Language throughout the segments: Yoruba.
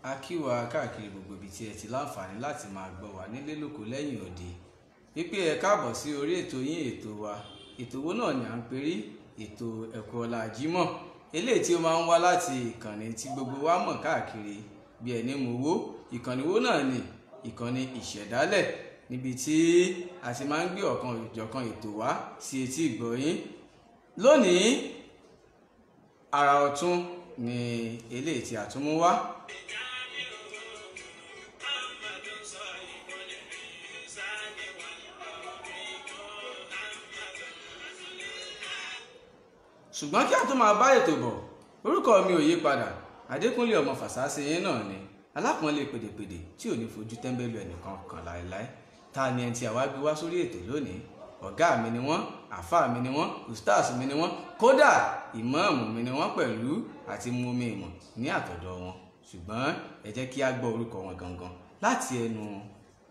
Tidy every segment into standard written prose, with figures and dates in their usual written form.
a kí wa káàkiri gbogbo ibi tí ẹ ti láǹfààní láti máa gbọ́ wa nílé lóko lẹ́yìn òde wípé ẹ káàbọ̀ sí orí ètò yín ètò wa ètò wo náà ni à ń perí ètò ẹ̀kọ́ ọ̀la Jímọ̀ eléyìí tí ó máa ń wá láti ìkànnì tí gbogbo wa mọ̀ káàkiri bí ẹni mowó ìkànnì wo náà ni ìkànnì ìṣẹ̀dálẹ̀ níbi tí a ti máa ń gbé ọ̀kan ìjọ̀kan ètò wa sí etí ìgbọ̀yín lónìí àrà ọ̀tun ni eléyìí tí a tún mú wá. ṣùgbọ́n kí a tó máa bá ètò bọ̀ orúkọ mi ò yí padà Adékúnlé ọmọ Fàsásí yín náà ni alápọ̀nlé pèdèpèdè tí ò ní fojú tẹ́ńbẹ́lú ẹnìkan kan láéláé ta ni ẹni tí àwa gbé wá sórí ètò lónìí ọ̀gá mi ni wọ́n àfáà mi ni wọ́n ustaz mi ni wọ́n kódà ìmáàmù mi ni wọ́n pẹ̀lú àti mú mi ìmọ̀ ní àtọ̀dọ̀ wọn ṣùgbọ́n ẹ jẹ́ kí a gbọ́ orúkọ wọn gangan láti ẹnu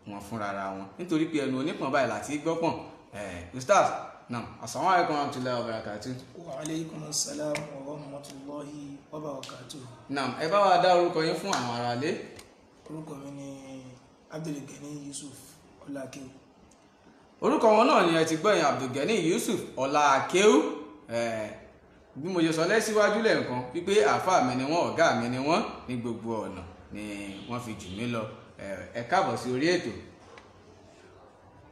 wọn fúnra wọn nítorí pé ẹnu onípọ̀n báyìí láti gbọ́pọ̀n ustaz naam assalamu alaikum warahmatullahi wabarakatuh. Wa alaikum assalam wa rahmatullahi wa barakatuh. Naam, ẹ bá wa dá orúkọ yín fún àwọn aráalé. Orúkọ mi ni Abdulgani Yusuf Ọláakéwú. Orúkọ wọn náà ni ẹ ti gbọ́ yẹn Abdulgani Yusuf Ọláakéwú. Bí mo ṣe sọ lẹ́síwájú lẹ́ẹ̀kan wípé àáfàá mi ni wọ́n ọ̀gá mi ni wọ́n ní gbogbo ọ̀nà ni wọ́n fi jù mí lọ. Ẹ káàbọ̀ sí orí ètò.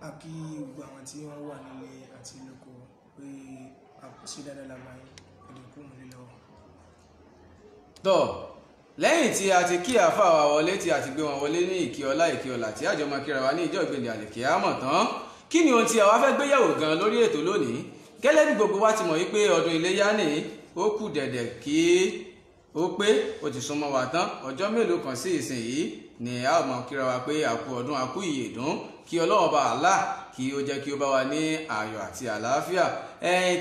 A kí gbogbo àwọn tí wọ́n wà nílé àti lóko pé àkọsí dáadáa lágbàáyé ìdínkù nílò. Tọ́ lẹ́yìn tí a ti kí àáfàá wa wọlé tí a ti gbé wọn wọlé ní ìkí ọlá tí àjọ máa kíra wa ní ìjọ ìgbèlè àlìkíyámọ̀ tán kí ni ohun tí àwa fẹ́ gbéyàwó gan lórí ètò lónìí gẹ́lẹ́ bí gbogbo wa ti mọ̀ wípé ọdún iléyá ní ó kù dẹ̀dẹ̀ kí ó pé ó ti súnmọ́ wa tán ọjọ́ mélòó kan sí ìsìn yìí ni a ó máa kíra wa pé àkú ọdún àkú ìyèdún kí Ọlọ́run bá Allah kí ó jẹ́ kí ó bá wa ní ayọ̀ àti àlàáfíà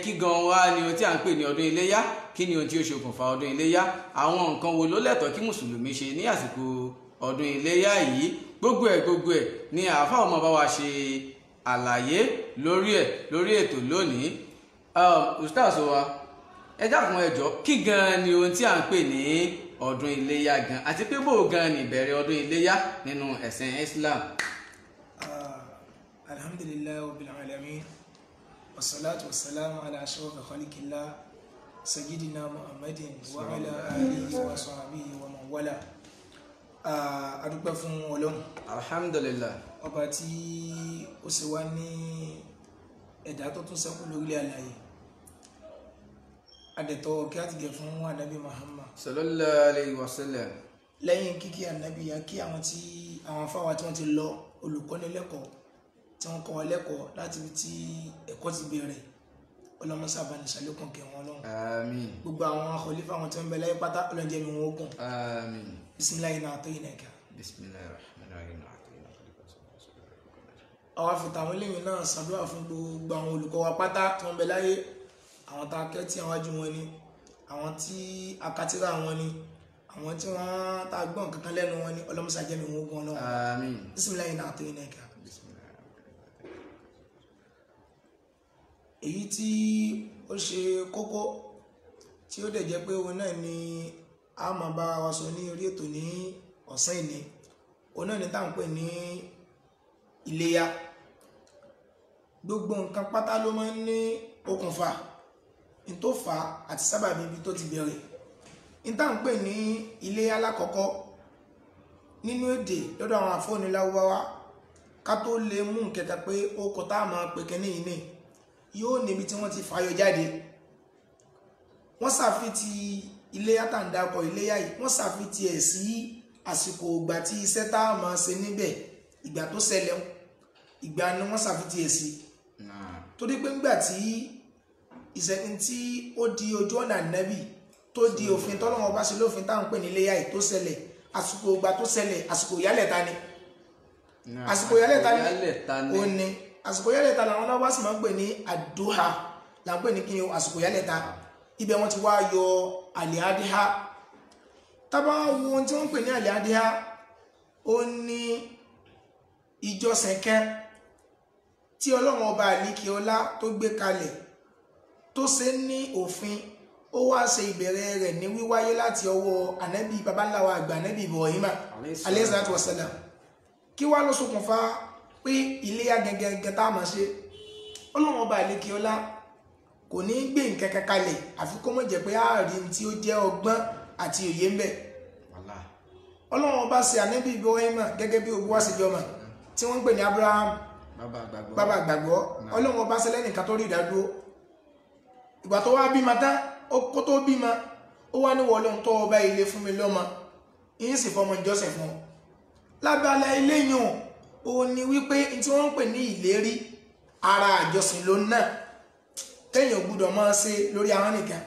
kí gan wa ni ohun tí à ń pè ní ọdún iléyá kí ni ohun tí ó ṣokùnfà ọdún iléyá àwọn nǹkan wo ló lẹ́tọ̀ọ́ kí mùsùlùmí ṣe ní àsìkò ọdún iléyá yìí gbogbo ẹ̀ ni àáfàá ọmọ bá wa ṣe àlàyé lórí ètò lónìí ustaz wa ẹ dákun ẹ jọ̀ọ́ kí gan ni ohun tí à ń pè ní ọdún iléyá gan àti pé bó gan ni ìbẹ̀rẹ̀ ọdún iléyá nínú ẹ̀sìn Islam. Alhamdulillahi rabbil alamin wassalatu wassalamu ala ashrafil khalqillah sayyidina Muhammadin wa ala alihi wa sahbihi wa man wala. A dúpẹ́ fún Ọlọ́run. Alhamdulillah. Ọba tí ó ṣe wá ní ẹ̀dá tó tún ṣẹ́kù lórílẹ̀ àlàyé adẹ̀tọ̀ kí á ti gẹ̀ fún Ànábì Muhammad sallallahu alayhi wa sallam. lẹ́yìn kíkí Ànábì ya kí àwọn afáwà tí wọ́n ti lọ olùkọ́nilẹ́kọ̀ọ́ tí wọ́n kọ́ wa lẹ́kọ̀ọ́ láti ibi tí ẹ̀kọ́ ti bẹ̀rẹ̀ ọlọ́mọsá àbánisàlékùn kẹwọn Ọlọ́run. Àmín. Gbogbo àwọn khalifa àwọn tí wọ́n bẹ láyé pátá ọlọ́njẹ́ mi wọ́n gùn. Àmín. Bismillahi na'tainaka. Bismillahirrahmanirrahim. Àwa fi tàwọn eléyìn náà ṣàdúrà fún gbogbo àwọn olùkọ́ wa pátá tí wọ́n bẹ láyé àwọn tá a kẹ́ tí àwọn ajú wọn ni àwọn tí akatira wọn ni àwọn tí wọ́n tá a gbọ́n kankan lẹ́nu wọn ni ọlọ́mọsá jẹ́ mi wọ́n gùn Ọlọ́run. Àmín. Bismillahi na'tainaka. Èyí tí ó ṣe kókó tí ó dẹ̀ jẹ́ pé òun náà ni a máa bá wa sọ ní orí ètò ní ọ̀sán ìní òun náà ni tá à ń pè ní iléyá. Gbogbo nǹkan pátá ló máa ń ní okùnfà ní tó fà á àti sábàbí ibi tó ti bẹ̀rẹ̀. Ní tá à ń pè ní iléyá lákọ̀ọ́kọ́ nínú èdè lọ́dọ̀ àwọn àfọ́niláwọ́wá ká tó lè mú nkẹta pé ó kọ tá a máa pè kẹ́ni yìí ní yóò níbi tí wọ́n ti fàyọ jáde. Wọ́n ṣàfitì iléyá tá à ń dákọ̀ iléyá yìí wọ́n ṣàfitì ẹ̀ sí àsìkò ìgbà tí iṣẹ́ tá a máa ṣe níbẹ̀ ìgbà tó ṣẹlẹ̀ ìgbà ni wọ́n ṣàfitì ẹ̀ sí. Torí pé ńgbà tí ìṣẹ̀lẹ̀ tí ó di ojú ọ̀nà Ànábì tó di òfin tọ́lọ́wọ́n bá ṣe lófin tá à ń pè ní iléyá yìí tó ṣẹlẹ̀ àsìkò ìgbà tó ṣẹlẹ̀ àsìkò ìyálẹ̀ta ni àsìkò ìyálẹ̀ta ni ó ní àsìkò ìyálẹ̀ta làwọn náà wá sì máa ń pè ní àdúhà là ń pè ní kí ni àsìkò ìyálẹ̀ta ibẹ̀ wọ́n ti wá yọ àlìádíhá. Tábà wo ohun tí wọ́n ń pè ní àlìádíhá ó ní ìjọsìn kan tí Ọlọ́run ọba àlíkì ọlá tó gbé kalẹ̀ tó ṣe ní òfin ó wá ṣe ìbẹ̀rẹ̀ rẹ̀ ní wíwáyé láti ọwọ́ ànábì babaláwa àgbà ànábì Ibrahim alayhi salatu wassalam. Kí wá ló ṣokùnfà pé iléyá gẹ́gẹ́ tá a máa ṣe? Ọlọ́run ọba àlékè ọlá kò ní gbé nǹkan kan kalẹ̀ àfi kó mọ̀ jẹ́ pé àárín tí ó jẹ́ ọgbọ́n àti òye ń bẹ. Ọlọ́run ọba ṣe ànábì Ibrahim gẹ́gẹ́ bí ogun àṣejọmọ tí wọ́n ń pè ní Abraham bàbá àgbàgbọ́. Ọlọ́run ọba ṣe lẹ́nìkan tó rí ìdádúró. Ìgbà tó wá bímọ tán kó tó bímọ ó wá ní wọlé tó ọba ilé fún mi lọ́mọ yín sì fọmọ ìjọsìn fún ọ. Lábala ilé yìí ò ní wípé tí wọ́n ń pè ní ìlérí ara àjọsìn ló náà téèyàn ò gbúdọ̀ máa ṣe lórí ahọ́n nìkan,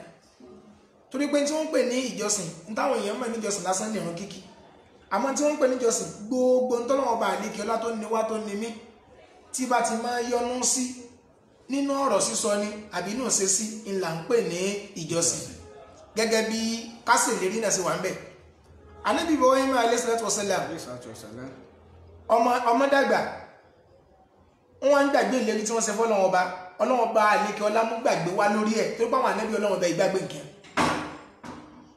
torí pé tí wọ́n ń pè ní ìjọsìn ní táwọn èèyàn mọ̀ ní ìjọsìn lásán ní ìrun kíkí, àmọ́ tí wọ́n ń pè ní ìjọsìn gbogbo ntọ́lọ́wọ́ bá àlékè ọlá tó ní wá tó ní mí tí bá ti máa yọnu sí nínú ọ̀rọ̀ sísọ ni àbí inú ṣe sí ńlá ń pè ní ìjọsìn, gẹ́gẹ́ bí kásìlérí náà sì wà ń bẹ̀. Ànábì Ibrahim alayhi salatu wassalam ọmọ dàgbà wọ́n ń gbàgbé ìlérí tí wọ́n ṣe fọ́lọ́wọ́ ọba. Ọlọ́wọ́ bá àlékè ọlá mú gbàgbé wá lórí ẹ̀ tó bá wọn ànábì Ọlọ́wọ́ bá ìgbàgbé nǹkan.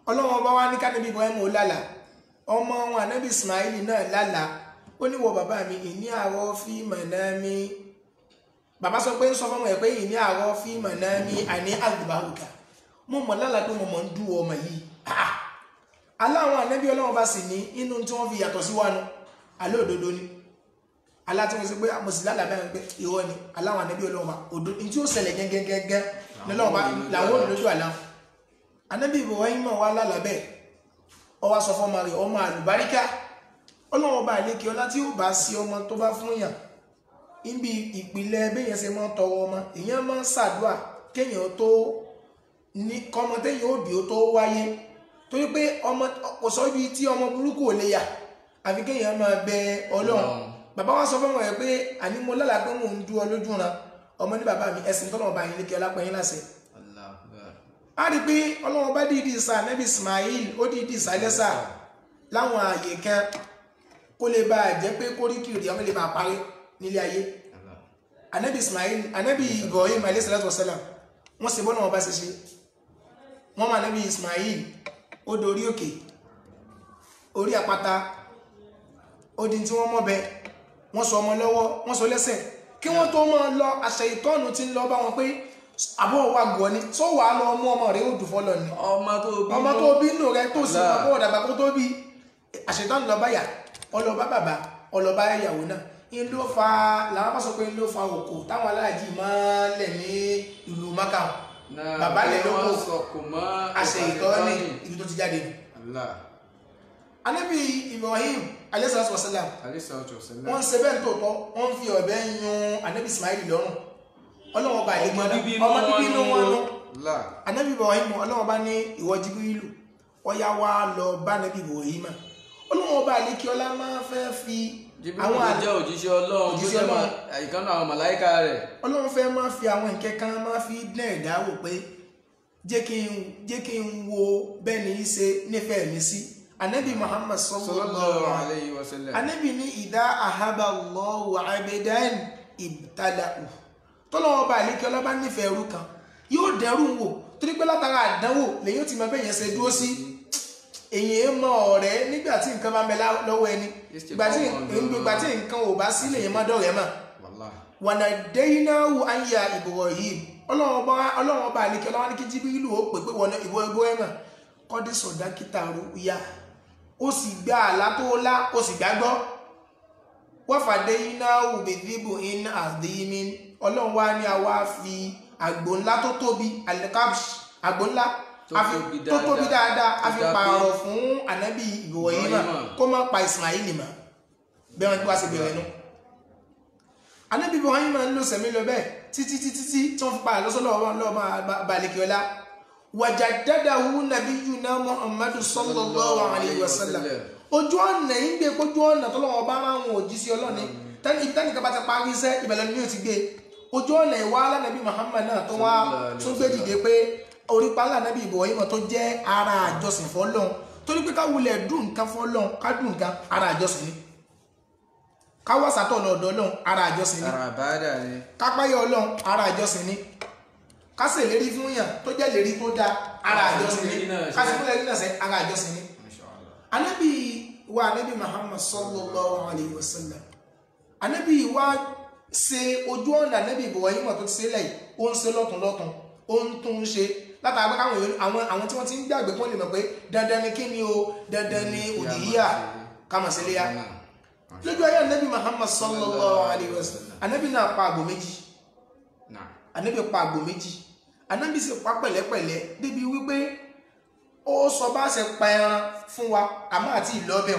Ọlọ́wọ́ bá wá ní kánàbí Ibrahim ó lálà, ọmọ wọn ànábì Ismail náà lálà, ó ní wọ bàbá mi ìní àrọ́ fi manami. Bàbá sọ pé ń sọ fọ́mọ ẹ̀ pé ìní àrọ́ fi manami àní àgbàrúkà, mo mọ̀ lálà pé mo mọ̀ ń dú ọmọ yìí. Aláwọn ànábì Ọlọ́wọ́ bá sì ní inú tí wọ́n fi yàtọ̀ sí wánu alẹ́ òdodo ni. Aláti wọ́n sọ pé àmọ̀sílá làbẹ́rẹ̀ pé ìwọ ni aláwọn ànábì Ọlọ́run bá odò ní tí ó ṣẹlẹ̀ gẹ́gẹ́gẹ́ lọ́wọ́ bá làwọn olójú àlá. Ànábì Ibrahim wà lálàbẹ́ ó wá sọ fọ́mọ rẹ̀ ọmọ àlùbáríkà. Ọlọ́run bá àlékè ọlá tí ó bá sí ọmọ tó bá fún yàn níbi ìpìlẹ̀ béèyàn ṣe máa ń tọrọ ọmọ, èèyàn máa ń ṣàdúà kéèyàn tó ní kọ́mọ téèyàn ó bí ó tó wáyé, torí pé ọmọ kò sọ ibi tí ọmọ burúkú ò lè yà àfi kéèyàn máa bẹ Ọlọ́run. Bàbá wa sọ fún wọn pé àní mo lálà pé mò ń dú ọ lójú ran ọmọ ní bàbá mi ẹ̀sìn tọ́lọ́wọ́ bá yín lékè ọlápẹ́yìn láṣẹ. A rí pé Ọlọ́run bá dìídì sa ànábì Ismail ó dìídì sa lẹ́sà láwọn ààyè kan kó lè bá jẹ́ pé kóríkìrì ọmọ lè máa parí nílé ayé. Ànábì Ibrahim alayhi salatu wassalam wọ́n ṣe bọ́nà wọn bá ṣe ṣe wọ́n mọ ànábì Ismail ó dorí òkè orí àpáta ó di tí wọ́n mọ́ bẹ́ẹ̀ wọ́n sọ ọmọ lọ́wọ́ wọ́n sọ lẹ́sẹ̀ kí wọ́n tó máa lọ àṣẹ ìtọ́nù tí ń lọ bá wọn pé àbọ̀ wà gọ̀ ni tó wà á lọ mú ọmọ rẹ̀ ó dùn fọ́lọ̀ ni ọmọ tó bí nù rẹ̀ tó sì máa bọ̀ dàgbà kó tó bí àṣẹ ìtọ́nù lọ báyà ọlọ́ba bàbá ọlọ́ba ìyàwó náà ń ló fa làwọn bá sọ pé ń ló fa òkò táwọn aláàjì máa ń lẹ̀ ní ìlú Mákà bàbá lẹ̀ ló kó àṣẹ ìtọ́nù ibi tó ti jáde. Ànábì Ibrahim alayhi salatu wassalam wọ́n ṣe bẹ́ẹ̀ tó tọ́ wọ́n fi ọ̀bẹ yún ànábì Ismail lọ́rùn. Ọlọ́wọ́ bá ilé gbọ́dọ̀ ọmọ bíbí inú wọn nù. Ànábì Ibrahim Ọlọ́wọ́ bá ní ìwọ Jibrilu ọya wa lọ bá ànábì Ibrahim. Ọlọ́wọ́ bá ilé kí ọlá máa fẹ́ fi àwọn àjẹ́ òjíṣẹ́ Ọlọ́run tó jẹ́ ìkànnì àwọn màláíkà rẹ̀. Ọlọ́run fẹ́ máa fi àwọn nǹkan kan máa fi dán ẹ̀dá wò pé jẹ́ kí n wo bẹ́ẹ̀ ni í ṣe nífẹ̀ẹ́ mi sí. Ànábì Muhammad sallallahu alayhi wa sallam Ànábì ní idha ahaba Allahu abdan ibtalahu. Tọ́lọ́wọ́ bá àlékè ọlá bá nífẹ̀ẹ́ ẹrú kan yóò dẹrù wò torí pé látara àdánwò lèyìn ó ti mọ bẹ́ẹ̀ yẹn ṣe dúró sí. Èyàn mọ ọ̀rẹ́ nígbà tí nǹkan bá ń bẹ lọ́wọ́ ẹni ìgbà tí nǹkan ò bá sí lèyìn má dọ̀rẹ́ mọ̀. wa nadaynahu an ya Ibrahim. Ọlọ́wọ́ bá àlékè ọlá wá ní kí Jibrilu ó pè pé wọ́n ìwọ Ibrahim kọ́dí sọ̀dá kíta ruya ó sì gbá àlá tó lá ó sì gbàgbọ́. Wọ́n fàdé iná òbèdìbò in àdéhìmí. Ọlọ́run wá ní àwa fi àgbò ńlá tó tóbi alikabsh àgbò ńlá tó tóbi dáadáa a fi pààrọ̀ fún ànábì Ibrahim kó má pa Ismail mọ́ bẹ́ẹ̀ wọ́n ti wá sí bẹ̀rẹ̀ nù. Ànábì Ibrahim ń lò sẹ̀mí lọ bẹ́ẹ̀ títí tí wọ́n fi pààrọ̀ lọ́sọ́lọ́wọ́ balẹ̀kíọ́lá. Wajadadahu nabiyuna Muhammadu sallallahu alayhi wa sallam. Ojú ọ̀nà yìí ń gbé kójú ọ̀nà tó lọ́wọ́ bá máa ń wò jí sí ọlọ́ni tẹ́nìkan bá ti parí iṣẹ́ ìbẹ̀lẹ̀ ni yóò ti gbé ojú ọ̀nà ìwà alánàbí Muhammad náà tó wá tún gbé dìde pé orípa alánàbí Ibrahim tó jẹ́ ara àjọsìn fọ́lọ́hun torí pé ká wulẹ̀ dùn nǹkan fọ́lọ́hun ká dùn nǹkan ara àjọsìn ni ká wá sàtọ̀ lọ́dọ̀ Ọlọ́hun ara àjọsìn ni ká páyà Ọlọ́hun ara àjọsìn ni kásẹ̀ lérí fún yàn tó jẹ́ lérí tó dá ara àjọsìn ní kásẹ̀ fún lérí náà sẹ́ ara àjọsìn ní. Ànábì wa Ànábì Muhammad sallallahu alayhi wa sallam Ànábì wa ṣe ojú ọ̀nà Ànábì Ibrahim tó ti ṣe lẹ́yìn ó ń ṣe lọ́tún lọ́tún ó ń tún ṣe látàgbé àwọn tí wọ́n ti ń gbàgbé kó lè mọ̀ pé dandan ni kí ni o dandan ni òdìyíyà kama se leya lójú ayé Ànábì Muhammad sallallahu alaihi wasallam Ànábì náà pa àgbò méjì Ànábì pa àgbò méjì Ànábì sì pa pẹ̀lẹ́pẹ̀lẹ́ débi wípé ó sọ bá ṣe pa ẹran fún wa àmọ́ àti ìlọ́bẹ̀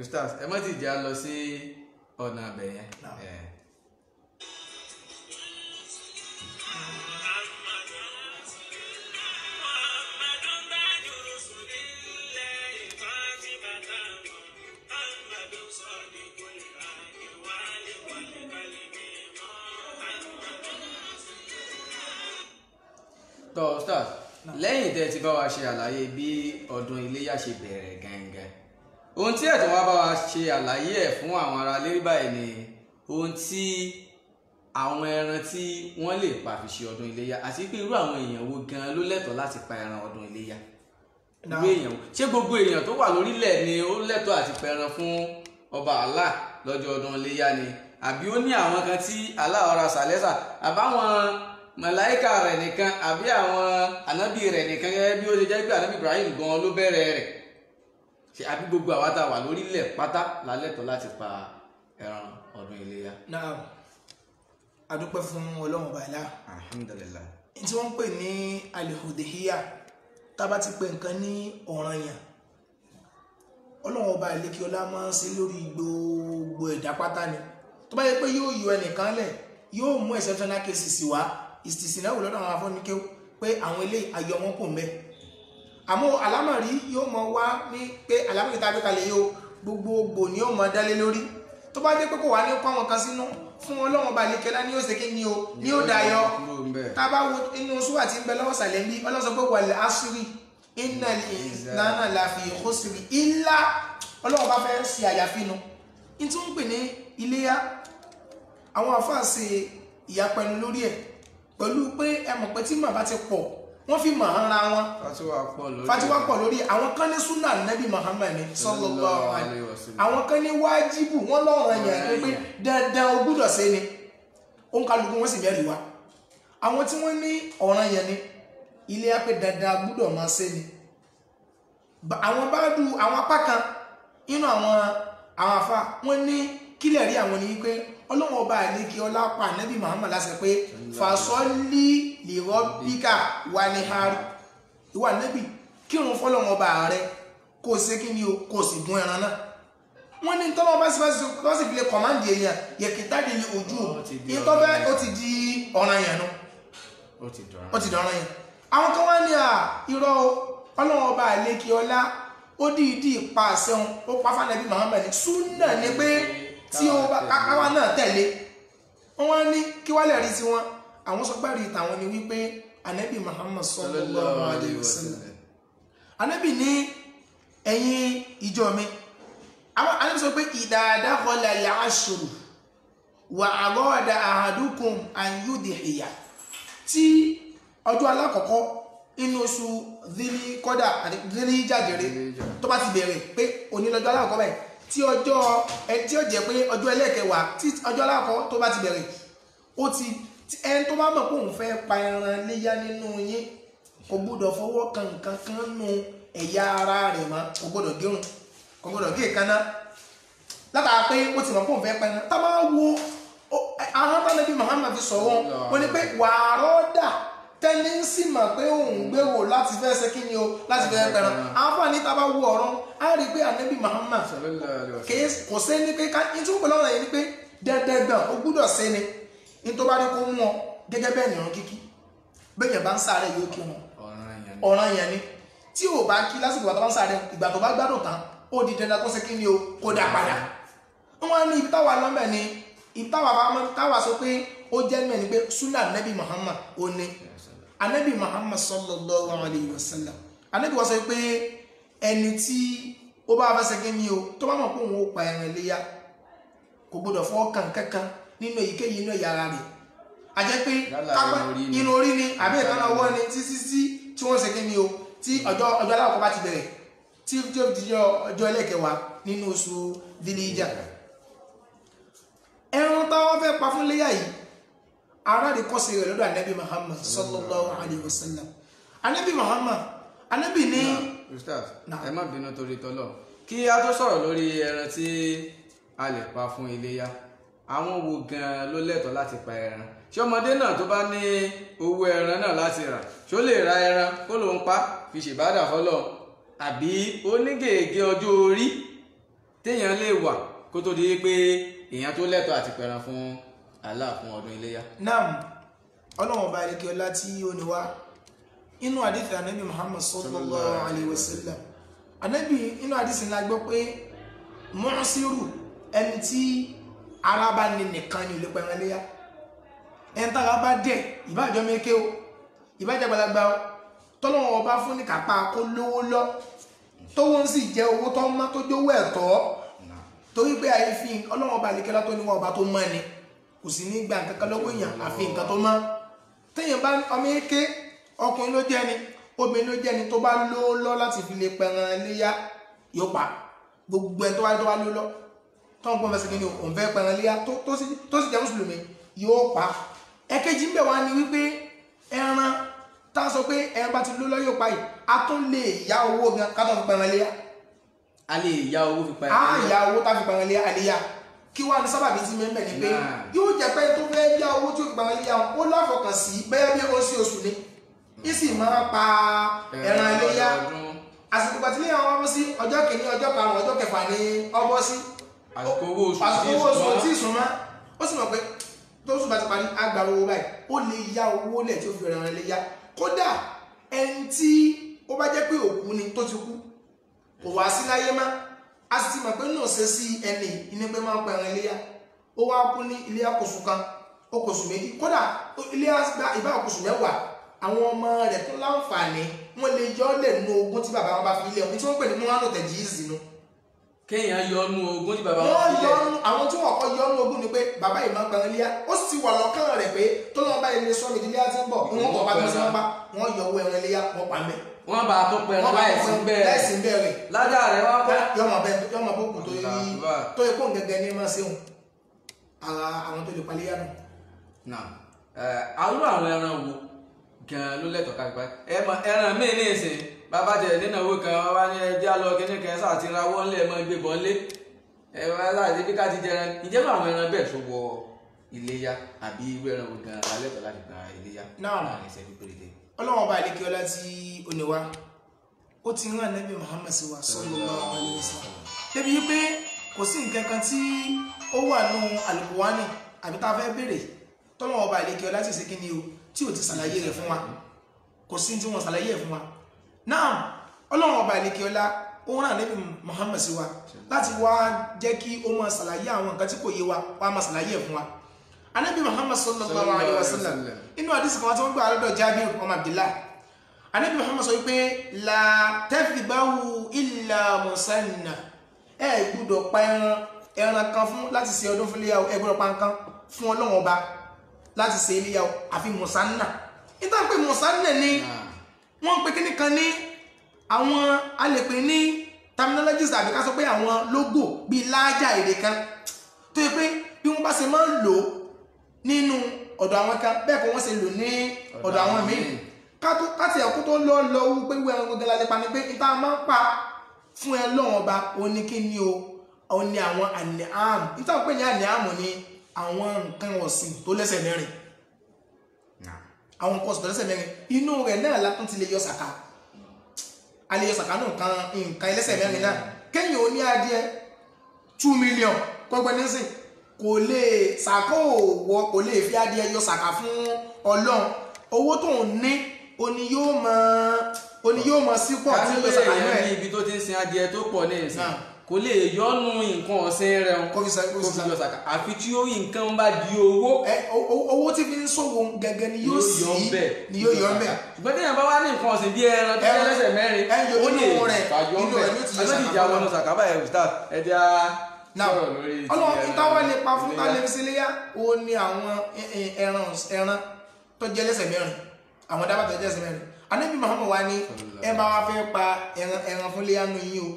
Ustaz ẹ má ti jà lọ sí ọ̀nà àbẹ̀yẹn. tọ́ Ustaz lẹ́yìn tẹ́ ti bá wa ṣe àlàyé bí ọdún iléyá ṣe bẹ̀rẹ̀ gangan ohun tí ẹ̀tọ́ wa bá wa ṣe àlàyé ẹ̀ fún àwọn ará lérí báyìí ni ohun tí àwọn ẹran tí wọ́n lè pa fi ṣe ọdún iléyá àti pé irú àwọn èèyàn wo gan ló lẹ́tọ̀ọ́ láti pa ẹran ọdún iléyá irú èèyàn ṣé gbogbo èèyàn tó wà lórílẹ̀ ni ó lẹ́tọ̀ọ́ àti pẹran fún ọba Allah lọ́jọ́ ọdún iléyá ni àbí ó ní àwọn kan tí Allah ọ̀rá sàlẹ́sà àbáwọn màláíkà rẹ̀ nìkan àbí àwọn ànábì rẹ̀ nìkan gẹ́gẹ́ bí ó ṣe jẹ́ pé ànábì Ibrahim gan ló bẹ̀rẹ̀ rẹ̀ ṣe àbí gbogbo àwa tá a wà lórílẹ̀ pátá la lẹ́tọ̀ọ́ láti pa ẹran ọdún iléyá. náà adúpẹ́ fún Ọlọ́run bàálà alhamdulillah tí wọ́n ń pè ní al-udhiyya tá bá ti pè nǹkan ní ọ̀ranyàn Ọlọ́run ọba àlékí ọlá máa ń ṣe lórí gbogbo ẹ̀dá pátá ni tó bá yẹ pé yóò yọ ẹnìkan lẹ̀ yóò mú exceptional cases wá ìsìsìnà wò lọ́dọ̀ àwọn afọ́nikẹ́ pé àwọn ilé ayọ̀ wọn kò mẹ́ àmọ́ alámọ̀rí yóò mọ wá ní pé alámọ̀rí tàbí kalẹ̀ yóò gbogbogbò ni yóò mọ dálé lórí tó bá jẹ́ pé kò wá ní kọ́ àwọn kan sínú fún Ọlọ́run ọba àlékẹ́lá ní ó ṣe kí ni o ní ó dayọ tá a bá wo inú súwà tí ń bẹ lọ́wọ́ sàlẹ̀ bí Ọlọ́run sọ pé wal asri innal insana lafi khusri illa Ọlọ́run bá fẹ́ ṣe àyàfinu ní tí wọ́n ń pè ní iléyá àwọn àfáà ṣe ìyapẹnu lórí ẹ̀ pẹ̀lú pé ẹ mọ̀ pé tí màá bá ti pọ̀ wọ́n fi màá ra wọn fatiwa pọ̀ lórí àwọn kan ní súnà Nabi Muhammad ní sallallahu alaihi wasallam àwọn kan ní wájibù wọ́n lọ́rọ̀ yẹn pé dandan o gbúdọ̀ ṣe ni ó ń kálukú wọ́n sì mẹ́rin wá àwọn tí wọ́n ní ọ̀ràn yẹn ni ilé á pé dandan gbúdọ̀ máa ṣe ni àwọn bá dù àwọn apá kan nínú àwọn àfáà wọ́n ní kílẹ̀ rí àwọn ní wípé Ọlọ́run ọba àlékí ọlá pa Ànábì Muhammad láṣẹ pé fasọ́lì li rabbika wanihar ìwà Ànábì kírun fọ́lọ́run ọba rẹ kó ṣe kí ni o kó sì gún ẹran náà wọ́n ní tọ́lọ́ bá sì fi lè kọ̀máǹdì èèyàn yẹ̀kìtàdì ní ojú ìtọ́fẹ́ ó ti di ọ̀ràn yẹn nù ó ti dọ̀ràn yẹn àwọn kan wá ní irọ́ Ọlọ́run ọba àlékí ọlá ó dìídì pa àṣẹ wọn ó pa fún Ànábì Muhammad ní súnà ní pé tí ó bá káwá náà tẹ̀lé wọ́n wá ní kí wá lè rí tí wọ́n àwọn sọgbàrí ìtàwọn ni wípé Ànábì Muhammad sallallahu alaihi wasallam Ànábì ní ẹ̀yin ìjọ mi Ànábì sọ pé idha dakhala al-ashru wa arada ahadukum an yudhiya tí ọjọ́ alákọ̀ọ́kọ́ inú oṣù Dhul-Qa'dah àti Dhul-Hijjah tó bá ti bẹ̀rẹ̀ pé òní lọ́jọ́ alákọ̀ọ́kọ́ báyìí tí ọjọ́ tí ó jẹ́ pé ọjọ́ ẹlẹ́kẹwàá tí ọjọ́ alákọ̀ọ́ tó bá ti bẹ̀rẹ̀ ó ti ẹni tó bá mọ̀ pé òun fẹ́ pa ẹran léyá nínú yín kò gbọ́dọ̀ fọwọ́ kan nǹkan kan nù ẹ̀yà ara rẹ̀ mọ́ kò gbọ́dọ̀ gérun kò gbọ́dọ̀ gé èékánná látara pé ó ti mọ̀ pé òun fẹ́ pa ẹran tá bá wo ahọ́n bá Ànábì Muhammad fi sọ̀rọ̀ wọn ni pé wàárọ̀ tẹ́lẹ̀ ń sì mọ̀ pé òun gbèrò láti fẹ́ ṣe kí ni o láti fẹ́ pẹ̀ràn àǹfààní tá a bá wo ọ̀rọ̀ á rí i pé Ànábì Muhammad kò ṣe ní pé ní tí ó pè lọ́rọ̀ yẹn ni pé dẹ́dẹ́gbọ̀n ó gbúdọ̀ ṣe ni ní tó bá rí kó mú ọ gẹ́gẹ́ bẹ́ẹ̀ nìran kíkí bẹ́ẹ̀ bá ń sáré yóò kí wọn ọ̀ràn yẹn ni tí ò bá kí lásìkò ìgbà tó bá ń sáré ìgbà tó bá gbádùn tán ó di dandan kó ṣe kí ni o kó dá padà wọn ní ibi táwa lọ́mọ̀ ni ibi táwa sọ pé ó jẹ́ mẹ́rin pé sunnah Ànábì Muhammad ó ní Ànábì Muhammad sallallahu alayhi wa sallam Ànábì wá sọ pé ẹni tí ó bá fẹ́ ṣe kí ni o tó bá mọ̀ pé òun ó pa ẹran iléyá kò gbọdọ̀ fọwọ́ kan kankan nínú èyíkéyìí inú ẹ̀yà ara rẹ̀ a jẹ́ pé inú orí ni àbí ìkànnà ọwọ́ ni tí wọ́n ṣe kí ni o tí ọjọ́ aláwọ̀kọ́ bá ti bẹ̀rẹ̀ tí ó di ọjọ́ ẹlẹ́kẹwàá nínú oṣù Dhul-Hijjah. ẹran táwọn fẹ́ pa fún léyà yìí aráàlú kọ́sì rẹ̀ lọ́dọ̀ Ànábì Muhammad sallallahu alayhi wa sallam. Ànábì Muhammad Ànábì ní. Ustaz ẹ má bínú torí tọ́lọ̀ kí a tó sọ̀rọ̀ lórí ẹran tí a lè pa fún iléyá àwọn wo gan ló lẹ́tọ̀ọ́ láti pa ẹran ṣé ọmọdé náà tó bá ní owó ẹran náà láti rà ṣó lè ra ẹran kó ló ń pa fi ṣèbádà fọ́lọ̀ àbí onígègé ọjọ́ orí téèyàn lè wà kó tó di pé èèyàn tó lẹ́tọ̀ọ́ àti pẹran fún Allah fún ọdún iléyá. Naam, ọlọ́wọ́n bá ẹ̀rẹ́kẹ́ ọlá tí ó ní wá inú àdìsí Ànábì Muhammad sallallahu alayhi wa sallam. Ànábì inú àdìsí ńlá gbọ́ pé mọ́ọ́sírù ẹni tí ara bá ní nìkan ní olè pẹ̀rẹ̀ léyá ẹni tára bá dẹ̀ ìbájọ́ méké o ìbájọ́ gbalagbà o tọ́lọ́wọ́n ọba fún ní kápá kó lówó lọ tówó ń sì jẹ́ owó tó mọ́ tó jówó ẹ̀tọ́ torí pé àìfin ọlọ́wọ́n ọba àlékẹ́lá tó níwọ̀n ọba tó mọ́ ni kò sí ní gbà kankan lọ́wọ́ èèyàn àfi nǹkan tó mọ́ téèyàn bá ọmọ eke ọkùnrin ló jẹ́ ni obìnrin ló jẹ́ ni tó bá ló lọ láti fi lè pẹ̀rẹ̀ léyá yóò pa gbogbo ẹni tó bá ló lọ tó ń pọ́n fẹ́ sí kí ni òun fẹ́ pẹ̀rẹ̀ léyá tó sì jẹ́ mùsùlùmí yóò pa. ẹ̀kejì ń bẹ̀ wá ní wípé ẹran tá a sọ pé ẹran bá ti ló lọ yóò pa yìí a tún lè yá owó gan ká tó fi pẹ̀rẹ̀ léyá. a lè yá owó fi pẹ̀rẹ̀ léyá. a yá owó tá fi pẹ̀rẹ̀ léyá a lè yá kí wá ní sábàbí tí mẹ́mẹ́ ni pé yóò jẹ́ pé tó fẹ́ yá owó tí ó fi pẹ̀rẹ̀ léyá ó láfọkàn sí bẹ́ẹ̀ bí ó sí oṣù ni ìsì máa pa ẹran léyá àsìkò pàtílẹ̀ àwọn ọmọ sí ọjọ́ kìíní ọjọ́ karùn-ún ọjọ́ kẹfà ní ọbọ̀ sí àsìkò owó oṣù tí ìsúnmọ́ ó sì mọ̀ pé tó oṣù bá ti parí agbára owó báyìí ó lè yá owó lẹ̀ tí ó fi ẹran léyá kódà ẹni tí ó bá jẹ́ pé òkú ni tó ti kú kò wá sí láyé má a sì ti mọ̀ pé náà ṣe sí ẹni ìní pé máa ń pa ẹran léyá ó wá kú ní ilé àkóṣù kan ó kóṣù méjì kódà ilé ìbá àkóṣù mẹ́wàá àwọn ọmọ rẹ̀ tó láǹfààní wọ́n lè yọ lẹ̀ nú ogún tí bàbá wọn bá fi lẹ̀ ohun tí wọ́n pè ní múhánù tẹ̀jíìzì nu. kéèyàn yọ nú ogún tí bàbá wọn fi lẹ̀. àwọn tí wọ́n kọ́ yọ nú ogún ni pé bàbá yìí máa ń pẹran léyá ó sì wà lọ́kàn rẹ̀ pé tó lọ́wọ́ báyìí lè sọ́mi ìdílé àti ń bọ̀ wọ́n kọ́ bá tó sí wọn pa wọ́n yọ owó ẹran léyá wọ́n pa mẹ́. wọ́n bá tó pẹran láìsí bẹ́ẹ̀ lájà rẹ̀ wá pẹ́. yọmọ bókun tó yẹ kó gẹ́gẹ́ ní máa ṣéun àwọn tó lè pa léyá náà. àwọn ẹran wo gan ló lẹ́tọ̀ọ́ kápá ẹran míì ní ìsìn bàbá jẹ nínú owó kan wá ní ẹjá lọ kíní kan sáà ti rawọ́ ńlẹ̀ mọ́ gbé bọ́ ńlé ẹran láti bí ká ti jẹran ìjẹ́ bá àwọn ẹran bẹ́ẹ̀ tó wọ iléyá àbí irú ẹran wo gan lẹ́tọ̀ọ́ láti gba iléyá láàrin ìṣẹ́jú péréte. ọlọ́wọ́n ọba àdékè ọlá tí ó ní wá ó ti rán Ànábì Muhammad sí wa sallallahu alaihi wasallam débi wípé kò sí nǹkan kan tí ó wà nù Al-Qur'ani àbí tá a fẹ́ béèrè tọ́lọ́wọ́n ọba àdékè ọlá sì ṣe kí ni o tí ò ti ṣàlàyé rẹ̀ fún wa kò sí tí wọ́n ṣàlàyé rẹ̀ fún wa náà ọlọ́run ọba ìlékè ọlá ó rán Ànábì Muhammad sí wa láti wá jẹ́ kí ó máa ṣàlàyé àwọn nǹkan tí kò yé wa wá máa ṣàlàyé ẹ̀ fún wa Ànábì Muhammad sallallahu alaihi wasallam inú àdìsí kan tí wọ́n gbà lọ́dọ̀ Jabir ọmọ Abdullah Ànábì Muhammad sọ wípé la tadhbahu illa musanna ẹ gbọ́dọ̀ pa ẹran kan fún láti ṣe ọdún fún léyàwó ẹ gbọ́dọ̀ pa nǹkan fún ọlọ́run ọba láti ṣe iléyá àfi musanna nítorí pé musanna ni wọ́n ń pe kíní kan ní àwọn alèpè ní terminologies àbí ká sọ pé àwọn logo bíi láàjà èdè kan tó yẹ pé bí wọ́n bá ṣe máa ń lò nínú ọ̀dọ̀ àwọn kan bẹ́ẹ̀ kọ́ wọ́n ṣe lò ní ọ̀dọ̀ àwọn míì káti ẹ̀kú tó lọ wú pé wọ́n ẹran gbogbo lájẹpa ni pé ìta máa ń pa fún ẹ lọ́wọ́n ọba òní kí ni o òní àwọn àníhàmù ìta pé ní àníhàmù ni àwọn nǹkan ọ̀sìn tó lẹ́sẹ̀ mẹ́rin àwọn nǹkan ọ̀sìn tó lẹ́sẹ̀ mẹ́rin inú rẹ̀ náà látún ti lè yọ sàkà a lè yọ sàkà náà nǹkan ẹlẹ́sẹ̀ mẹ́rin náà kẹ́yìn ó ní adìẹ 2 million kọ́gbẹ́ nísìn kò lè sàkà òwò kò lè fi adìẹ yọ sàkà fún Ọlọ́run owó tó ń ní oní yóò mọ sípò tí yọ sàkà náà ní ibi tó ti ń sin adìẹ tó pọ̀ ní ìsìn kò lè yọnu nǹkan ọ̀sìn rẹ̀ kó fi yọ sàkà àfi tí ó nǹkan bá di owó tí fi ń ṣòwò gẹ́gẹ́ ni yóò sí ni yóò yọ ńbẹ̀. ṣùgbọ́n tí èèyàn bá wá ní nǹkan ọ̀sìn bí ẹran tó lẹ́sẹ̀ mẹ́rin ó lè fàjọ ńbẹ̀ ẹgbẹ́ ìjà wọnú sàkà báyìí ustaz ẹ̀dá sọ̀rọ̀ lórí ti ọlọ́run ìtawọ́ lè pa fún tálẹ́ fi síléyà ó ní àwọn ẹran tó jẹ́ lẹ́sẹ̀ mẹ́rin àwọn dábàá tó jẹ́ lẹ́sẹ̀ mẹ́rin Ànábì Muhammad wa ní ẹ bá wá fẹ́ pa ẹran fún léyà nù yín o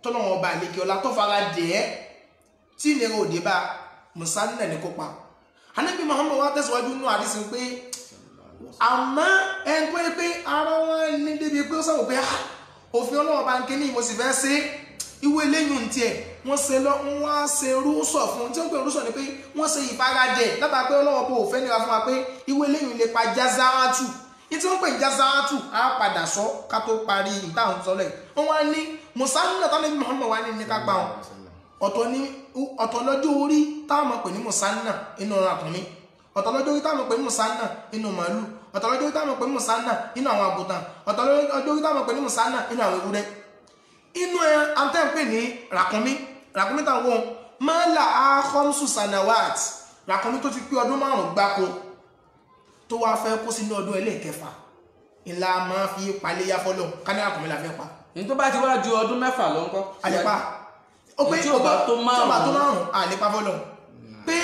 tọ́lọ́wọ́n ọba àlekè ọlá tó fara dẹ̀ ẹ́ tí ìlera òde bá musanna ní kó pa Ànábì Muhammad wa tẹ̀síwájú nù àdísìn pé àmọ́ ẹni tó yẹ pé ara wọn ní débi pé ó sọ̀rọ̀ pé òfin ọlọ́wọ́ bá ń ké ní mo sì fẹ́ ṣe ìwé eléyìí ń tiẹ̀ wọ́n ṣe wọ́n á ṣe rúṣọ̀ fún tí wọ́n pè rúṣọ̀ ni pé wọ́n ṣe ìfaradẹ̀ látà pé ọlọ́wọ́ bó òfin nira fún wa pé ìwé eléyìí lè pa jazaatu ní tí wọ́n pè jazaatu á padà sọ ká tó parí ìtàwọn sọlẹ̀ wọ́n wá ní musanna tánàbí Muhammad wá ní ká gbà wọn ọ̀tọ̀ lọ́jọ́ orí táwọn pè ní musanna inú ọ̀rọ̀ àkùnrin ọ̀tọ̀ lọ́jọ́ orí táwọn pè ní musanna inú màálù ọ̀tọ̀ lọ́jọ́ orí táwọn pè ní musanna inú àwọn àgùntàn ọ̀tọ̀ lọ́jọ́ orí táwọn pè ní musanna inú àwọn ewúrẹ́ inú ẹ àtẹ́ǹpè ní ràkúnmí táwọn máa là á khamsu sanawat ràkúnmí tó ti pé ọdún 5 gbáko tó wá fẹ́ kó sínú ọdún ẹlẹ́ẹ̀kẹfà ìlà máa fi paléyà fọ́lọ̀ ká ní ràkúnmí la fẹ́ pa ní tó bá ti wá ju ọdún 6 lọ ńkọ́ àlepa ó pé tí ó bá tó 5 àlepa fọ́lọ̀ pé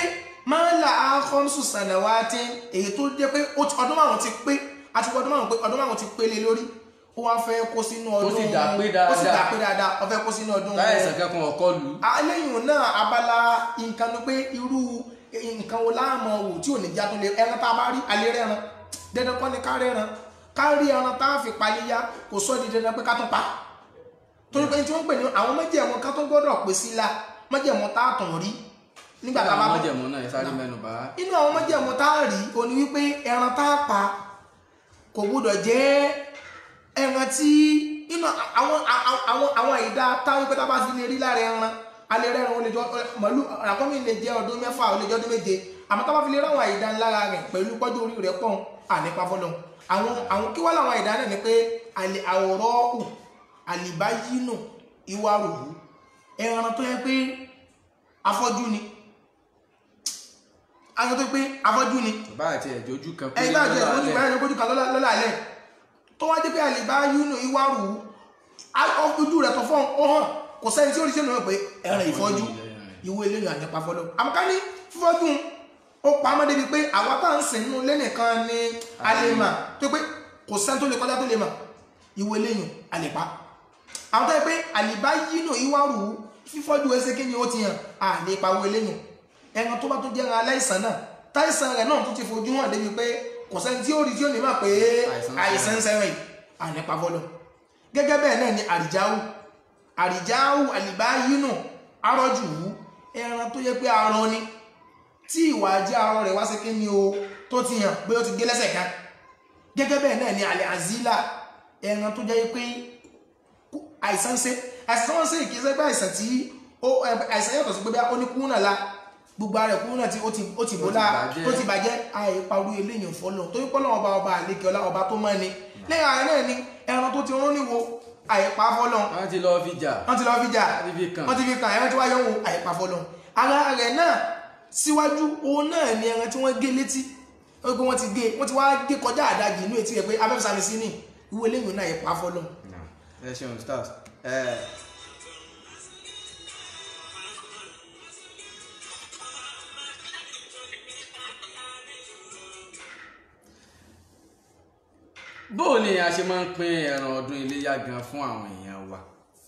máa là á khamsu sanawat èyí tó jẹ́ pé ọdún 5 ti pé àti ọdún 5 ti pé lé lórí ó wá fẹ́ kó sínú ọdún ó sì dà pé dáadáa ó fẹ́ kó sínú ọdún láìsàn kankan ọkọ lù lẹ́yìn náà abala nǹkan ní pé irú nǹkan wo láàmọ̀ wò tí ò ní já tó lè ẹran tá a bá rí alẹ́ rẹ̀ran dandan kọ́ ni ká rẹ̀ran ká rí ẹran tá a fi paléyà kò sọ di dandan pé ká tún pa torí pé tí wọ́n pè ní àwọn májẹ̀mú ká tó gbọ́dọ̀ pè sí la májẹ̀mú tá a tàn rí nígbà tá a bá bọ̀ májẹ̀mú náà sáré mẹ́nu bà inú àwọn májẹ̀mú tá a rí o ní wípé ẹran tá a pa kò gbọ́dọ̀ jẹ́ ẹran tí inú àwọn ìdá táwọn pé tá bá fi lè rí lára ẹran alẹ́ rẹ̀ran ó lè jọ màálù ràkúnmí lè jẹ́ ọdún 6 ó lè jẹ́ ọdún 7 àmọ́ tá bá fi lè ráwọn ìdá lára rẹ̀ pẹ̀lú pọ́jú orí rẹ̀ pọ̀ ànípa fọ́lọ́ àwọn kí wá láwọn ìdá náà ni pé àwòrán àlìbáyínù ìwà ròhù ẹran tó yẹ pé afọ́jú ni àwọn tó pé afọ́jú ni bá àti ẹ̀jọ́jú kan pé lọ́la alẹ́ tó wá jẹ́ pé àlìbáyínù ìwà ròhù ojú rẹ̀ tó fọ́n ó hàn kò sẹ́ni tí ó rí sínú pé ẹran ìfọ́jú ìwé eléyìn ànípa fọ́lọ́ àmọ́ká ní fífọ́jú ó pamọ́ débi pé àwọn tá à ń sìn nínú ilé nìkan ni a lè mà tó pé kò sẹ́ni tó lè kọjá tó lè mà ìwé eléyìn àlèpá àwọn tó yẹ pé àlìbáyínù ìwà ròhù fífọ́jú ẹsẹ̀ kí ni ó ti hàn àlèpá ìwé eléyìn ẹran tó bá tó jẹ́ aláìsàn náà táìsàn rẹ̀ náà tó ti fojú hàn débi pé kò sẹ́ni tí ó rí tí ó ní mà pé àìsàn ń sẹ́rìn ànípa fọ́lọ́ gẹ́gẹ́ bẹ́ẹ̀ náà ni àrìjáwù àlìbáyínù arọ́jù wú ẹran tó yẹ pé arọ ni tí ìwà ajé arọ rẹ̀ wá sí kí ni o tó ti hàn pé ó ti gé lẹ́sẹ̀ kan gẹ́gẹ́ bẹ́ẹ̀ náà ni àlẹ́ àzílà ẹran tó jẹ́ pé àìsàn ṣe ìkíṣẹ́ pé àìsàn tí àìsàn yàtọ̀ sí pé ó ní kúrúnà la gbogbo ara kúrúnà tí ó ti bọ́lá tó ti bàjẹ́ àìparú eléyìn fọ́lọ̀ tó pọ́lọ̀ ọba àlékè ọlá ọba tó mọ́ ni lẹ́yìn ààrẹ náà ni ẹran tó ti rán níwo àìpa fọ́lọ̀ wọ́n ti lọ fi jà wọ́n ti fi kàn ẹran tí wá yọ wo àìpa fọ́lọ̀ ara rẹ̀ náà síwájú òun náà ni ẹran tí wọ́n gé létí wọ́n ti wá gé kọjá àdájì inú etí rẹ̀ pé afẹ́fẹ́sàmì sí ní ìwé eléyìn náà àìpa fọ́lọ̀. ẹ ṣeun stars bóò ni a ṣe máa ń pín ẹran ọdún iléyá gan fún àwọn èèyàn wa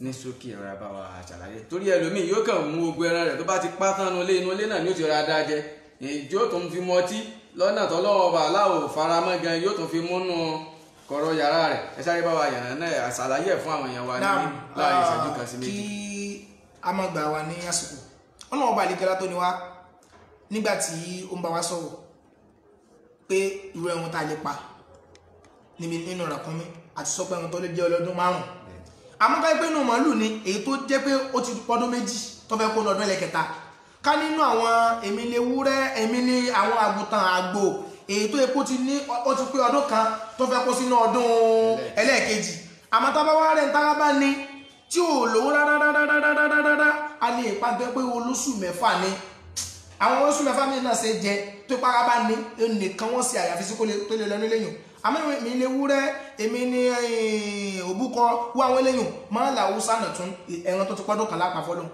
ní ṣókí ẹ̀rọ abáwa àṣàlàyé torí ẹlòmíì yóò kàn mú ogun ẹran rẹ̀ tó bá ti pátán inú ilé náà ni ó ti rọra dá jẹ ìjó tó ń fi mọtí lọ́nà tó lọ́wọ́ ọba aláwọ̀ faramọ́ gan yóò tó fi múnú kọ̀rọ̀ yàrá rẹ̀ ẹ sáré bá wa yàrá náà àṣàlàyé ẹ̀ fún àwọn èèyàn wa ní láàrin ìṣẹ́jú kan sí méjì. kí a máa gbà wá ní àsìkò ọlọ́run ọba àlekẹ́lá tó ní wá nígbà tí ó ń bá wa sọ̀rọ̀ pé irú ẹran tá a lè pa níbi nínú ràkúnmí àti sọpẹ́ ẹran tó lè jẹ́ ọlọ́dún 5 àmọ́ ká pé inú màálù ni èyí tó jẹ́ pé ó ti pọ́dún 2 tó fẹ́ kó ní ọdún ẹlẹ́kẹta ká nínú àwọn èmi lè wúrẹ́ èmi ní àwọn àgùntàn àgbò èyí tó epo ti ní ó ti pé ọdún kan tó fẹ́ kó sínú ọdún ẹlẹ́ẹ̀kejì àmọ́ tá bá wá rẹ̀ ń tára bá ní tí ò lówó rárá a lè pàdé pé olóṣù 6 ni àwọn olóṣù 6 mi náà ṣe jẹ tó para bá ní nìkan wọ́n ṣe àyàfi sí tó lè lọ́nu lẹ́yìn àmọ́ èmi lè wúrẹ́ èmi ní òbúkọ wọ àwọn eléyìn máa là ó sànà tún ẹran tó ti pọ́dún kan lápá fọ́lọ́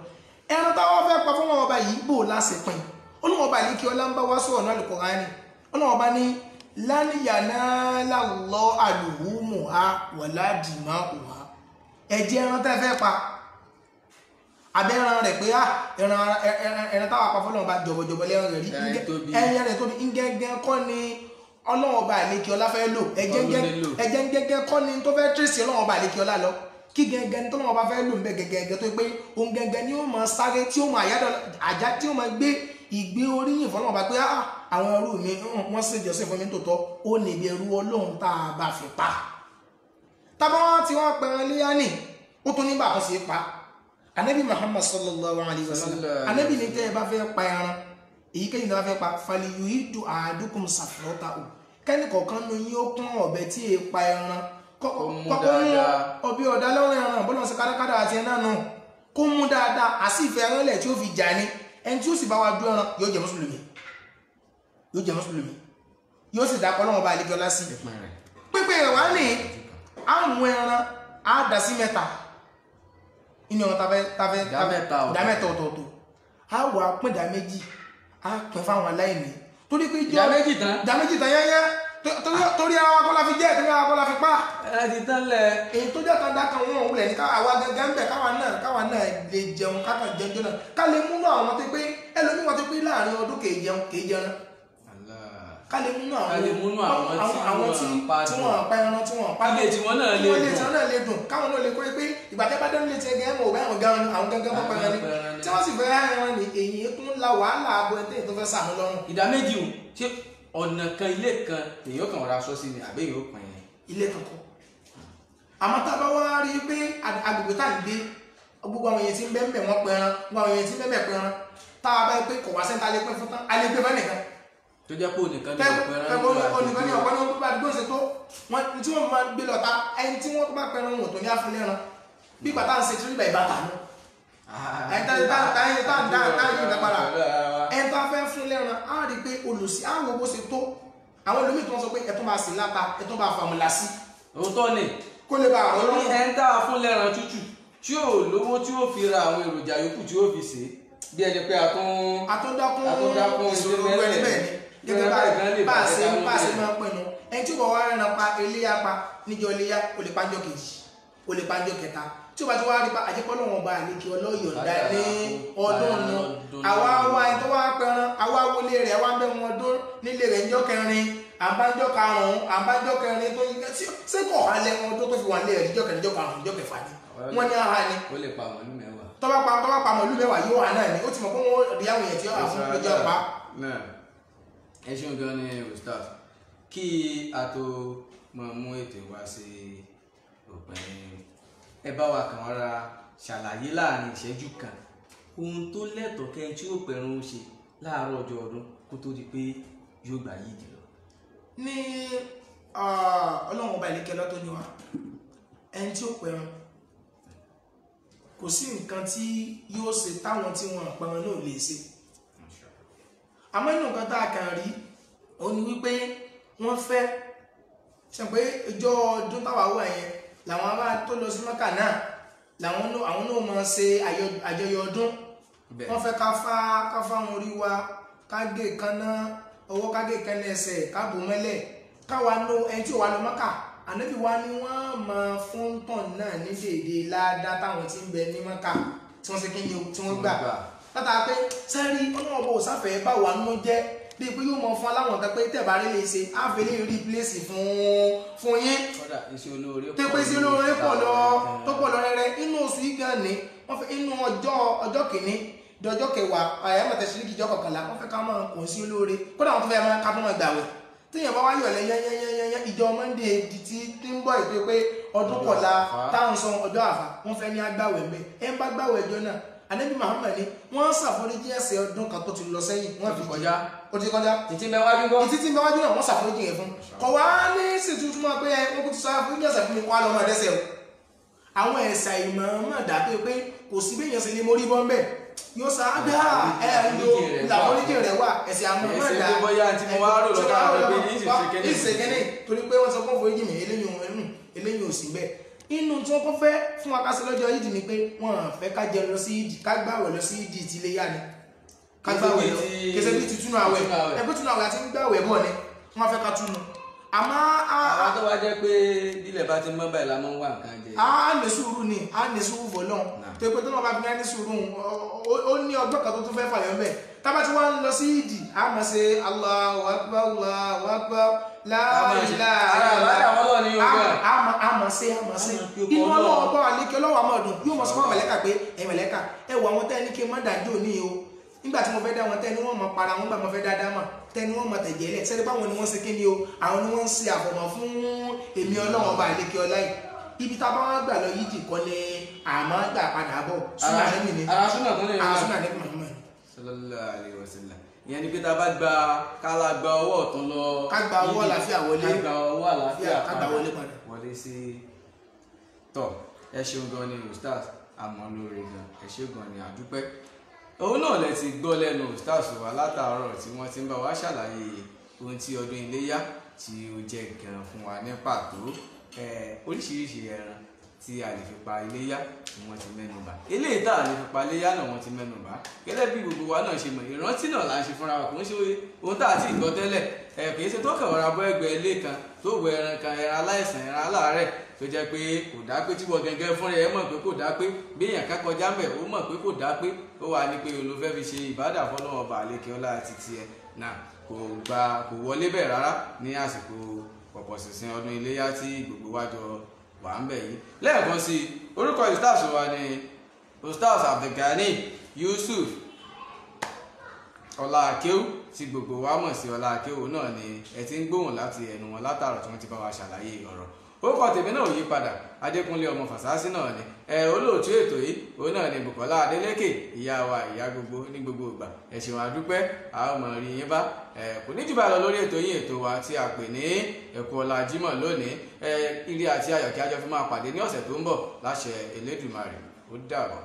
ẹran táwọn fẹ́ pa fún wọn ọba yìí bò láṣẹ pin Ọlọ́run ọba yìí kí ọlá ń bá wá sọ̀rọ̀ náà Al-Qur'ani Ọlọ́run ọba ní lan yanala luhumuha wala dima'uha ẹ̀jẹ̀ ẹran tẹ́ fẹ́ pa abẹ́ran rẹ̀ pé ẹran táwọn apá fọlọ́run ọba jọ̀bọ̀jọ̀bọ̀ lẹ́ran rẹ̀ rí ẹ̀yẹ rẹ̀ tóbi ngẹ́ngẹ́ kọ́ ni Ọlọ́run ọba àlekí ọlá fẹ́ lò ẹ̀jẹ̀ ngẹ́ngẹ́ kọ́ ni tó fẹ́ tírèsì Ọlọ́run ọba àlekí ọlá lọ kí gẹ́gẹ́ ní tọ́lọ́wọ́ bá fẹ́ lò ń bẹ́ gẹ́gẹ́ tó pé ohun gẹ́gẹ́ ni ó máa sáré tí ó máa àjá tí ó máa gbé ìgbé oríyìn fọ́lọ́wọ́ bá pé àwọn ẹrú mi wọ́n sì jọ́sìn fún mi tòótọ́ ó níbi ẹrú Ọlọ́run tá a bá fi pa tábà wọn tí wọ́n pẹ̀rẹ̀ léyà ní ó tún nígbà kan sí pa Ànábì Muhammad sallallahu alayhi wa sallam Ànábì ní tẹ́ ẹ bá fẹ́ pa ẹran èyíkéyìí ní wọ́n fẹ́ pa falyuhiddu ahadukum safratahu kẹ́ni kọ̀ọ̀kan ní yín ó kún ọ̀bẹ tí è pa ẹran kọ́kọ́ mú ọbí ọ̀dá lọ́rùn ẹran bọ́lá sí kádàkádà àti ẹ̀nà náà kó mú dáadáa àsì ìfẹ́ ẹran lẹ̀ tí ó fi jà ní ẹni tí ó sì bá wá dú ẹran yóò jẹ́ mùsùlùmí yóò sì dápọ̀ lọ́wọ́ bá àlejò lásì pípẹ́ rẹ̀ wá ní àmú ẹran á dà sí mẹ́ta inú ọ̀rọ̀ tafẹ́ dá mẹ́ta ọ̀tọ̀ọ̀tọ̀ á wà pín dá méjì á pín fáwọn aláìní torí pé dá méjì tán yẹ́yẹ́ torí àwọn akọ́lá fi jẹ́ torí àwọn akọ́lá fi pa ẹ̀ẹ́dì tán lẹ̀ èyí tó jẹ́ kan dákan wọn òun lẹ̀ ní àwa gẹ́gẹ́ ń bẹ̀ káwa náà lè jẹun kákan jẹun náà ká lè múnú àwọn tó pé ẹlòmí wọn tó pé láàrin ọdún kèé jẹun ká lè múnú àwọn tí wọ́n pa ẹran tí wọ́n pa ilé tí wọ́n náà lè dùn káwọn náà lè kó pé ìgbà tẹ́ bá dẹ́nu lè ti ẹgẹ́ mọ̀ òbẹ́ àwọn gẹ́gẹ́ mọ́ pẹ̀lú ẹni tí wọ́n sì fẹ́ ẹran ní èyí tó ń la wàhálà abo ẹni tó fẹ́ sàmú lọ́rùn. ìdá méjì ò ṣe ọ̀nà kan ilé kan èyàn kan ra aṣọ sí ni àbẹ́ yóò pín in. ilé kankan àmọ́ tá a bá wá rí i pé agbègbè tá à ń gbé gbogbo àwọn èèyàn tí ń bẹ́ẹ̀ wọ́n pẹran gbogbo àwọn èèyàn tí ń bẹ́ẹ̀ pẹran tá a bá pé kò wá sẹ́ńtà alẹ́ pẹ́ fún tán alẹ́ pẹ́ fẹ́ nìkan. tó jẹ́ pé onìkan ní ọ̀pẹran onìkan ní ọ̀pẹran tó bá dúró ṣe tó tí wọ́n máa gbé lọ́ta ẹni tí wọ́n tó bá pẹran wọn tó ní àfúnlẹ́ran bí bàtà ń ṣe tí nígbà ìbátan náà ẹni tá fẹ́ fún lẹ́ran á rí pé olùsí á wo bó ṣe tó àwọn olómi tó ń sọ pé ẹ̀tún bá sí láta ẹ̀tún bá fàmùlà sí òótọ́ ni kó lè bá àwọn ní ẹni tá fún lẹ́ran tútù tí ó lówó tí ó fi ra àwọn èròjà yòókù tí ó fi ṣe bí ẹni pé àtúndákún ìṣòro ẹni bẹ́ẹ̀ ni gẹ́gẹ́ bá a ṣe máa pinnu ẹni tí ó bọ̀ wá rẹran pa eléyà pa níjọ eléyà ó lè pàjọ kejì ó lè pàjọ kẹta tí ó bá ti wá rí bá àjẹpọ̀ lọ́wọ́ bá àlékí ọlọ́yọ̀dá ní ọdún náà àwa wá ẹni tó wá pẹran àwa wọlé rẹ̀ wá bẹ́ẹ̀ wọn ọdún nílé rẹ̀ níjọ́ kẹrin àbájọ́ karùn-ún àbájọ́ kẹrin tó yí ṣé kò halẹ̀ wọn tó fi wọn lé rẹ̀ níjọ́ kẹrin níjọ́ karùn-ún níjọ́ kẹfà ni wọ́n ní aha ni. ó lè pa màálù mẹ́wàá. tọ́ba pa màálù mẹ́wàá yóò wà náà ni ó ti mọ̀ pé wọ́n rí àwọn èèyàn tí ó àwọn ọjọ́ pa. ẹ ṣeun gan ni ustaz kí a tó máa mú ètò wá sí òpin ẹ bá wa kàn ra ṣàlàyé láàrin ìṣẹ́jú kan ohun tó lẹ́tọ̀ọ́ kẹ́yìn tí ó pẹ̀rùn ṣe láàárọ̀ ọjọ́ ọdún kó tó di pé yóò gbà yìí dìlọ. ní ọlọ́run ọba ìlékẹ́ lọ́tọ́ ni wa ẹni tí ó pẹ̀rùn kò sí nǹkan tí yóò ṣe táwọn tí wọn pẹ̀rùn náà lè ṣe àmọ́ inú nǹkan tá a kàn rí òun ni wípé wọ́n fẹ́ ṣe pé ìjọ ọdún táwa wà yẹn làwọn ará tó lọ sí mọ́kà náà àwọn náà máa ṣe àjọyọ̀ ọdún wọ́n fẹ́ ká fá wọn orí wa ká gé kaná ọwọ́ ká gé kaná ẹsẹ̀ ká bò mọ́lẹ̀ káwa nó ẹni tí ò wá lọ mọ́kà ànábì wa ni wọ́n máa fún tàn náà ní dèdè ládá táwọn tí ń bẹ ní mọ́kà tí wọ́n ṣe kí ni tí wọ́n gbà látà pé sẹ́rí ọlọ́wọ́ bò sáfẹ́ bá wà nínú jẹ́ bí pé yóò mọ fún aláwọn ọ̀tá pé tẹ̀bá rí lè ṣe àfẹ́lẹ́ rí pílẹ̀sì fún yín tó pé sí olóore tó pọ̀ lọ rẹ́rẹ́ inú oṣù yìí gan ni wọ́n fẹ́ inú ọjọ́ kìíní dọjọ́ kẹwàá àyàmọ̀tẹ̀ síríkì ìjọ kọkànlá wọ́n fẹ́ ká máa kò sí olóore kódà wọ́n tó fẹ́ máa ká tó máa gbàwẹ̀ téèyàn bá wáyọ̀ lẹ́yẹ́yẹ́yẹ́ ìjọ mọ́ndé tí ń bọ̀ ìpè pé ọdún kọ̀la táwọn sọ ọjọ́ àfà wọ́n fẹ́ ní agbáwẹ̀ mẹ́ ẹ bá gbàwẹ̀ ẹjọ́ náà Ànábì Muhammad ni wọ́n ṣàforíjì ẹ̀ṣẹ̀ ọdún kan tó ti lọ sẹ́yìn wọ́n fi kọjá ó ti kọjá ìtí mẹ́wájú gbọ́ ìtí mẹ́wájú náà wọ́n ṣàforíjì yẹn fún kọ̀ wá ní sì tuntun máa pé wọ́n kò ti sọ àforíjì ẹ̀ṣẹ̀ fún mi wá lọ́mọ ẹ̀dẹ́sẹ̀ o àwọn ẹ̀ṣà ìmọ̀ máa dà pé kò sí bí èèyàn sì lè mórí bọ́ ń bẹ̀ yóò sá gbá làforíjì rẹ̀ wà ẹ̀ṣẹ̀ àmọ́ máa dà ìṣèkẹ́ni torí pé wọ́n sọ fún àforíjì mi eléyìí ò sí bẹ́ẹ̀ inú tí wọ́n kọ́ fẹ́ fún wa ká ṣe lọ́jọ́ yídì ni pé wọ́n fẹ́ ká jẹun lọ sí yídì ká gbààwẹ̀ lọ sí yídì tí ilé yá ni ká gbààwẹ̀ lọ kẹsẹ̀ bí ti túnú àwẹ̀ ẹgbẹ́ túnú àwẹ̀ àti ń gbààwẹ̀ bọ̀ ni wọ́n fẹ́ ká túnú àmọ́ àwọn tó wá jẹ́ pé bílẹ̀ bá ti mọ́ báyìí la máa ń wá nǹkan jẹ. a ní sùúrù ni a ní sùúrù fọlọ́n tó pé tó náà bá fi ní sùúrù ó ní ọgbọ́n kan tó tún fẹ́ fàyọ̀ bẹ́ẹ̀ tábà tí wọ́n ń lọ sí ìdì a máa ṣe Allahu Akbar Allahu Akbar la ilaha a máa ṣe inú ọlọ́wọ́ bá wà lékè ọlọ́wọ́ àmọ́dún yóò mọ̀ sọ fún àmàlẹ́kà pé ẹ̀mẹ̀lẹ́kà ẹ wọ àwọn tẹ́ ní kí n má dájú òní o nígbà tí mo fẹ́ dá wọn tẹ́ ni wọ́n mọ̀ para wọn gbà mo fẹ́ dá dámà tẹ́ ni wọ́n mọ̀ tẹ̀jẹ̀ lẹ̀ sẹ́ni báwọn ni wọ́n ṣe kí ni o àwọn ni wọ́n ń ṣe àfọ̀mọ́ fún èmi ọlọ́wọ́ bá lékè ọlá yìí ibi tá a bá wá gbà lọ yídì kọ́ ni àmọ́ gbà padà bọ̀ súnà nẹ́mì ni súnà kan ara súnà nẹ́mì Muhammad sallallahu alaihi wasallam ìyẹn ni pé tá a bá gba kálá gba ọwọ́ ọ̀tún lọ ká gba ọwọ́ àlàáfíà wọlé ká gba ọwọ́ àlàáfíà ká gba wọlé padà wọlé sí tọ̀ ẹ ṣeun gan ni ustaz àmọ́ lóore gan ẹ ṣe gan ni àdúpẹ́ òun náà lẹ ti gbọ́ lẹ́nu ustaz wa látàárọ̀ tí wọ́n ti ń bá wa ṣàlàyé ohun tí ọdún iléyá tí ó jẹ́ gan fún wa ní pàtó oríṣiríṣi ẹran tí a lè fi pa iléyá tí wọ́n ti mẹ́nubà eléyìí tá a lè fi pa iléyá náà wọ́n ti mẹ́nubà gẹ́gẹ́ bí gbogbo wa náà ṣe mọ̀ ìrántí náà là ń ṣe fúnra wa kò ń ṣe ohun tá a ti gbọ́ tẹ́lẹ̀ kì í ṣe tó kàn ra bọ́ ẹgbẹ́ ilé kan tó wọ ẹran kan ẹran aláìsàn ẹran aláàárẹ̀ tó jẹ́ pé kò dá pé tí wọ́n gẹ́gẹ́ fúnra ẹ mọ̀ pé kò dá pé bí èèyàn ká kọjá mẹ́ ó mọ̀ pé kò dá pé ó wà ní pé olùfẹ́ fi ṣe ìbádà fọlọ́wọ́ ọba àlekè ọlá àti tiẹ̀ náà kò wọlé bẹ́ẹ̀ rárá ní àsìkò pọ̀pọ̀ sísìn ọdún iléyá tí gbogbo wájọ wà ń bẹ̀ yìí lẹ́ẹ̀kan sí orúkọ ustaz wa ni ustaz Abdulgani Yusuf Ọláakéwú tí gbogbo wa mọ̀ sí Ọláakéwú náà ni ẹ ti ń gbóhùn láti ẹnu wọn látàrọ̀ tí wọ́n ti bá wa ṣàlàyé ọ̀rọ̀ orúkọ tèmi náà ò yí padà Adékúnlé ọmọ Fàsásí náà ni olóòtú ètò yìí òun náà ni Bùkọ́lá Adélékè ìyá wa ìyá gbogbo ní gbogbo ìgbà ẹ ṣeun àdúpẹ́ àwọn ọmọ rí yín bá kò ní jù bá lọ lórí ètò yín ètò wa tí a pè ní ẹ̀kọ́ ọ̀la Jímọ̀ lónìí ire àti ayọ̀ kí a jọ fi máa pàdé ní ọ̀sẹ̀ tó ń bọ̀ láṣẹ Elédùmarè ó dàbọ̀.